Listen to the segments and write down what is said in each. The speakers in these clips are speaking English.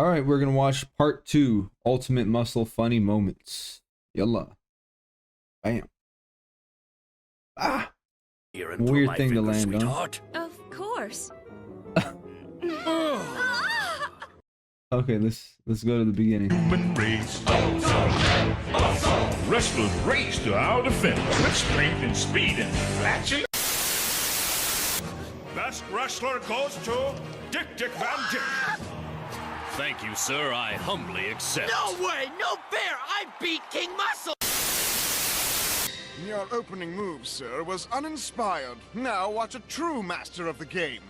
All right, we're gonna watch part 2, Ultimate Muscle Funny Moments. Yalla. Bam. Ah. Weird thing to land on. Of course. Okay, let's go to the beginning. Human race. Wrestlers race to our defense with strength and speed and flashy. Best wrestler goes to Dick Van Dyke. Thank you, sir. I humbly accept. No way! No fair! I beat King Muscle! Your opening move, sir, was uninspired. Now watch a true master of the game.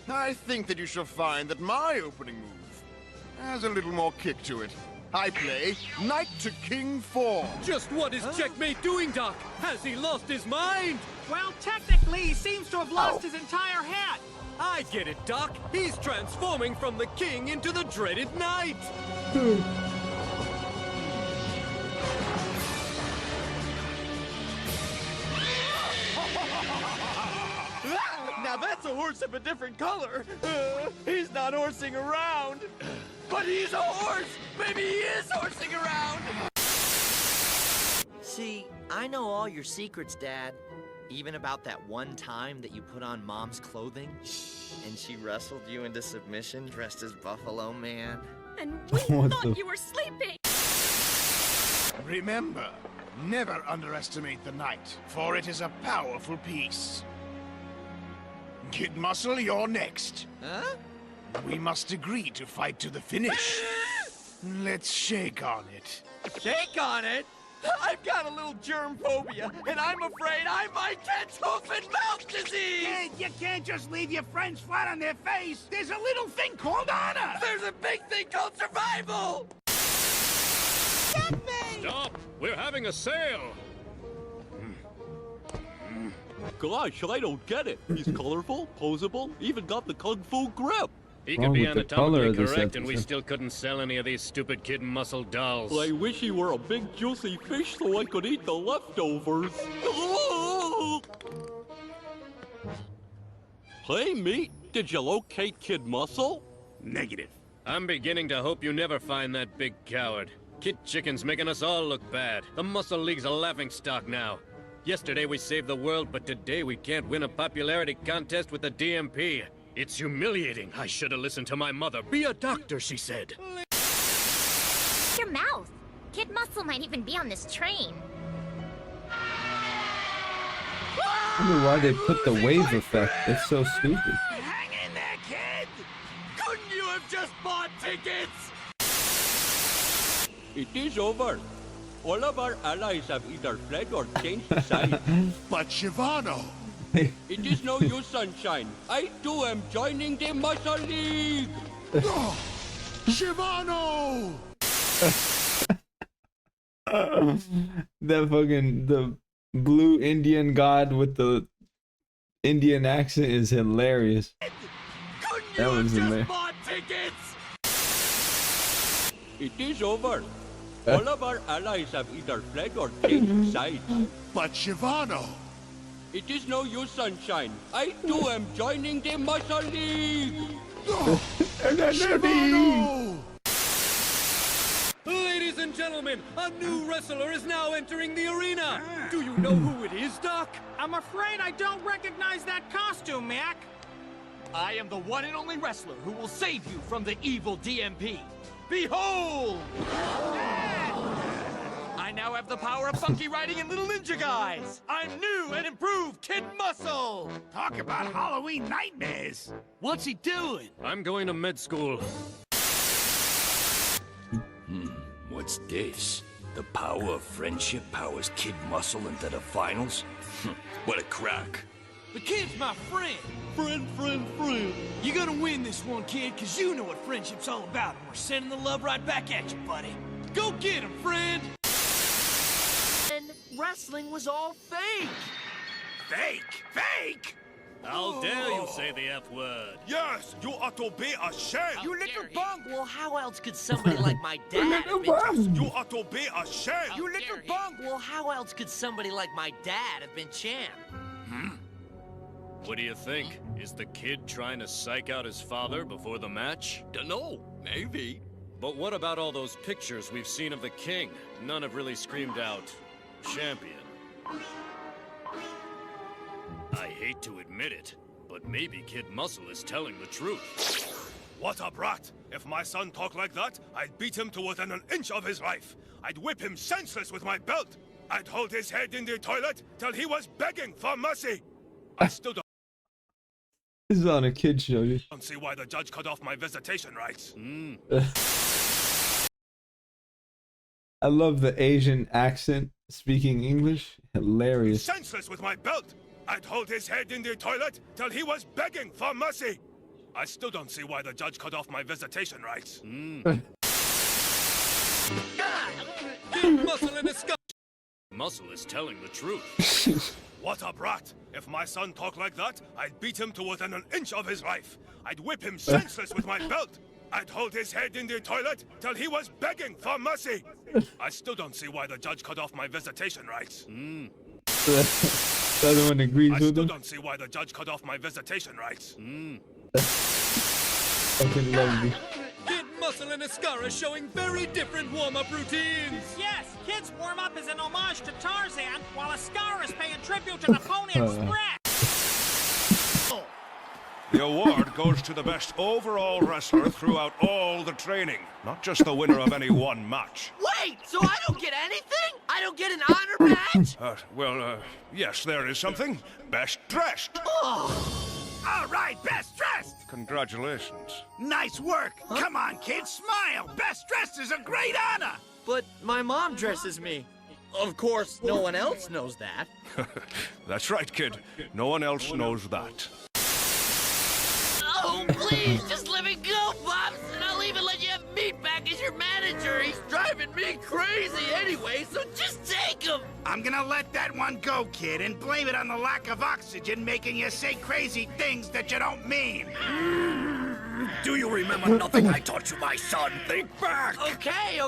I think that you shall find that my opening move has a little more kick to it. I play Knight to King 4. Just what is Checkmate doing, Doc? Has he lost his mind? Well, technically, he seems to have lost his entire hat. I get it, Doc. He's transforming from the king into the dreaded knight. Now that's a horse of a different color. He's not horsing around. But he's a horse! Maybe he is horsing around! See, I know all your secrets, Dad. Even about that one time that you put on Mom's clothing and she wrestled you into submission dressed as Buffalo Man. And we thought you were sleeping. Remember, never underestimate the knight, for it is a powerful piece. Kid Muscle, you're next. Huh? We must agree to fight to the finish. Let's shake on it. Shake on it? I've got a little germ phobia, and I'm afraid I might catch hoof and mouth disease! Kid, you can't just leave your friends flat on their face. There's a little thing called honor. There's a big thing called survival! Stop! We're having a sale! Gosh, I don't get it. He's colorful, posable, even got the kung fu grip. He Wrong could be with the color anatomically of this correct, and we episode. still couldn't sell any of these stupid Kid Muscle dolls. I wish he were a big juicy fish so I could eat the leftovers. Hey, Meat, did you locate Kid Muscle? Negative. I'm beginning to hope you never find that big coward. Kid Chicken's making us all look bad. The Muscle League's a laughingstock now. Yesterday we saved the world, but today we can't win a popularity contest with the DMP. It's humiliating. I should have listened to my mother. Be a doctor, she said. Your mouth. Kid Muscle might even be on this train. I wonder why they put the wave effect. It's so stupid. Hang in there, kid! Couldn't you have just bought tickets? It is over. All of our allies have either fled or changed sides. But Shivano! It is no use, Sunshine. I too am joining the Muscle League. Shivano! The blue Indian god with the Indian accent is hilarious. Couldn't you That have was just hilarious. bought tickets? It is over. All of our allies have either fled or changed sides. But Shivano! It is no use, Sunshine. I too am joining the Muscle League. Shivano! Ladies and gentlemen, a new wrestler is now entering the arena. Do you know who it is, Doc? I'm afraid I don't recognize that costume, Mac. I am the one and only wrestler who will save you from the evil DMP. Behold! I now have the power of funky riding and little ninja guys. I'm new and improved Kid Muscle. Talk about Halloween nightmares. What's he doing? I'm going to med school. What's this? The power of friendship powers Kid Muscle into the finals? What a crack. The kid's my friend. Friend. You're gonna win this one, kid, because you know what friendship's all about, and we're sending the love right back at you, buddy. Go get him, friend! And wrestling was all fake. Fake! How dare you say the F word? Yes, you ought to be ashamed! You little bunk! Well, how else could somebody like my dad have been... You ought to be ashamed! You little bunk! Well, how else could somebody like my dad have been champ? What do you think? Is the kid trying to psych out his father before the match? Dunno, maybe. But what about all those pictures we've seen of the king? None have really screamed out, champion. I hate to admit it, but maybe Kid Muscle is telling the truth. What a brat! If my son talked like that, I'd beat him to within an inch of his life. I'd whip him senseless with my belt. I'd hold his head in the toilet till he was begging for mercy. I still don't This is on a kid show, dude. see why the judge cut off my visitation rights. I love the Asian accent speaking English. Hilarious. Senseless with my belt. I'd hold his head in the toilet till he was begging for mercy. I still don't see why the judge cut off my visitation rights. Muscle in his skull. Muscle is telling the truth. What a brat! If my son talked like that, I'd beat him to within an inch of his life. I'd whip him senseless with my belt. I'd hold his head in the toilet till he was begging for mercy. I still don't see why the judge cut off my visitation rights. The other one agrees I with still him. don't see why the judge cut off my visitation rights. Fucking love you. Kid Muscle and Ascar are showing very different warm-up routines. Yes, Kid's warm-up is an homage to Tarzan, while Ascar is paying tribute to the Pony Express. The award goes to the best overall wrestler throughout all the training, not just the winner of any one match. Wait, so I don't get anything? I don't get an honor badge? Yes, there is something. Best dressed. All right, best dressed. Congratulations. Nice work. Come on, kid, smile. Best dressed is a great honor. But my mom dresses me. Of course, no one else knows that. That's right, kid. No one else knows that. Oh, please, just let me go, Pops, and I'll even let you have Beeep back as your manager. He's driving me crazy anyway, so just take him. I'm gonna let that one go, kid, and blame it on the lack of oxygen making you say crazy things that you don't mean. Do you remember nothing I taught you, my son? Think back! Okay,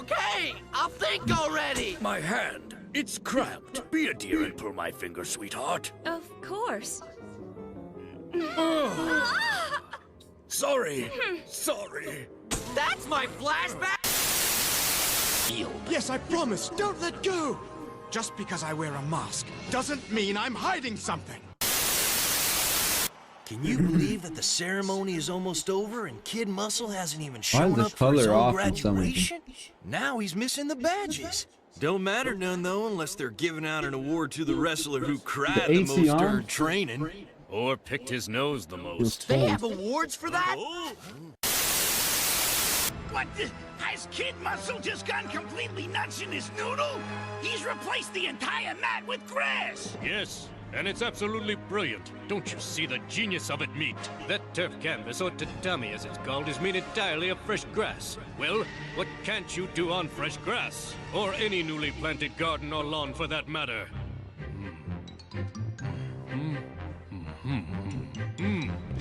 I'll think already. My hand, it's cramped. Be a dear and pull my finger, sweetheart. Of course. Sorry. That's my flashback. Yes, I promise. Don't let go. Just because I wear a mask doesn't mean I'm hiding something. Can you believe that the ceremony is almost over and Kid Muscle hasn't even Why is shown the up for his color own off in some of them? graduation? Now he's missing the badges. Don't matter none though unless they're giving out an award to the wrestler who cried the AC most on? during training. Or picked his nose the most. They have awards for that? What? Has Kid Muscle just gone completely nuts in his noodle? He's replaced the entire mat with grass. Yes, and it's absolutely brilliant. Don't you see the genius of it, Meat? That turf canvas, or tatami as it's called, is made entirely of fresh grass. Well, what can't you do on fresh grass? Or any newly planted garden or lawn for that matter?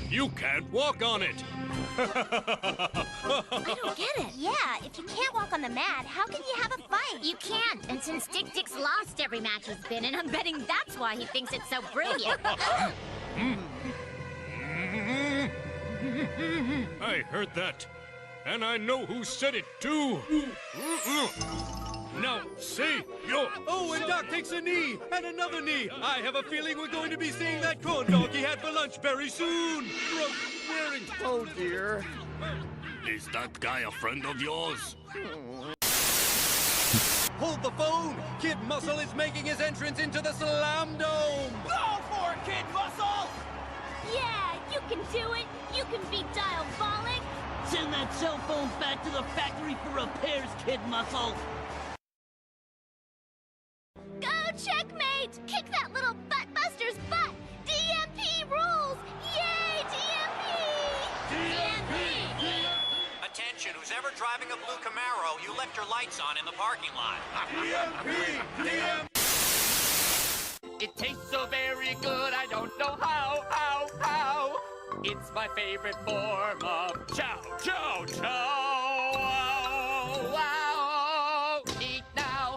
You can't walk on it! I don't get it. Yeah, if you can't walk on the mat, how can you have a fight? You can't. And since Dick's lost every match he's been in, I'm betting that's why he thinks it's so brilliant. I heard that. And I know who said it, too. Now, say yo. Oh, and Doc takes a knee, and another knee. I have a feeling we're going to be seeing that corn dog he had for lunch very soon. Wearing... Oh, dear. Is that guy a friend of yours? Hold the phone! Kid Muscle is making his entrance into the Slam Dome! Go for it, Kid Muscle! Yeah, you can do it. You can be diabolic. Send that cell phone back to the factory for repairs, Kid Muscle. Go, checkmate! Kick that little buttbuster's butt! DMP rules! Yay, DMP! Attention, who's ever driving a blue Camaro, you left your lights on in the parking lot. It tastes so very good, I don't know how. It's my favorite form of chow. Wow. Eat now.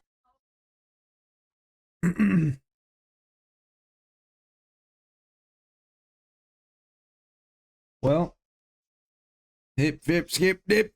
Well, hip, skip, dip.